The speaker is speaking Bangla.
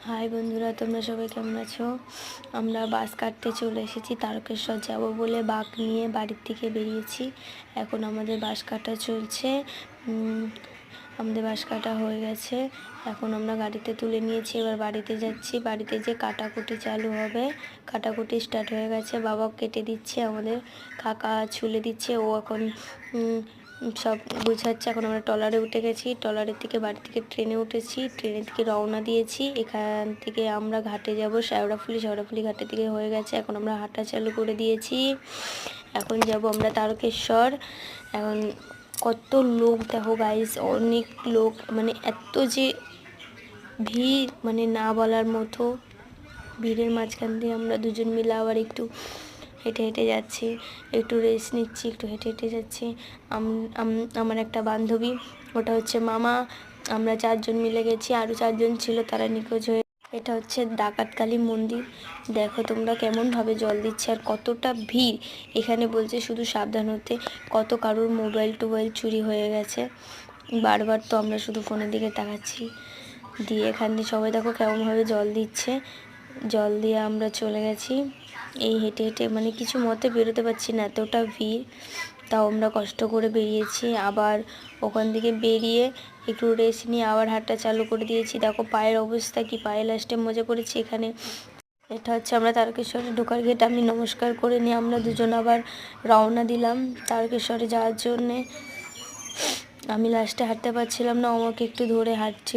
হাই বন্ধুরা, তোমরা সবাই কেমন আছো? আমরা বাস কাটতে চলে এসেছি। তারকেশ্বর যাব বলে বাঁক নিয়ে বাড়ির থেকে বেরিয়েছি। এখন আমাদের বাস কাটা চলছে। আমাদের বাস কাটা হয়ে গেছে। এখন আমরা গাড়িতে তুলে নিয়েছি, এবার বাড়িতে যাচ্ছি। বাড়িতে যে কাটাকুটি চালু হবে, কাটাকুটি স্টার্ট হয়ে গেছে। বাবা কেটে দিচ্ছে, আমাদের কাকা ছুলে দিচ্ছে। ও এখন সব গুছাচ্ছে। এখন আমরা ট্রলারে উঠে গেছি। ট্রলারের থেকে বাড়ি থেকে ট্রেনে উঠেছি। ট্রেনের থেকে রওনা দিয়েছি। এখান থেকে আমরা ঘাটে যাব, শেওড়াফুলি ঘাটের থেকে হয়ে গেছে। এখন আমরা হাঁটা চালু করে দিয়েছি। এখন যাব আমরা তারকেশ্বর। এখন কত লোক দেখো গাইস, অনেক লোক, মানে এত যে ভিড়, মানে না বলার মতো। ভিড়ের মাঝখান দিয়ে আমরা দুজন মিলে আবার একটু হেঁটে হেঁটে যাচ্ছি, একটু রেস্ট নিচ্ছি, একটু হেঁটে হেঁটে যাচ্ছি। আমার একটা বান্ধবী, ওটা হচ্ছে মামা, আমরা 4 জন মিলে গেছি। আরও 4 জন ছিল, তারা নিখোঁজ হয়ে। এটা হচ্ছে ডাকাতকালী মন্দির। দেখো তোমরা কেমনভাবে জল দিচ্ছে আর কতটা ভিড়। এখানে বলছে শুধু সাবধান হতে। কত কারোর মোবাইল টোবাইল চুরি হয়ে গেছে। বারবার তো আমরা শুধু ফোনের দিকে তাকাচ্ছি। দিয়ে এখান দিয়ে সবাই দেখো কেমনভাবে জল দিচ্ছে। জল দিয়ে আমরা চলে গেছি। এই হেঁটে হেঁটে মানে কিছু মতে বেরোতে পারছি না, এতটা ভিড়। তাও আমরা কষ্ট করে বেরিয়েছি। আবার ওখান থেকে বেরিয়ে একটু রেস্ট নিয়ে আবার হাঁটা চালু করে দিয়েছি। দেখো পায়ের অবস্থা কি, পায়ে লাস্টে মজা পড়েছি এখানে। এটা হচ্ছে আমরা তারকেশ্বরে ঢোকার গেট। আমি নমস্কার করে নিয়ে আমরা দুজন আবার রওনা দিলাম তারকেশ্বরে যাওয়ার জন্যে। আমি লাস্টে হাঁটতে পারছিলাম না, আমাকে একটু ধরে হাঁটছি।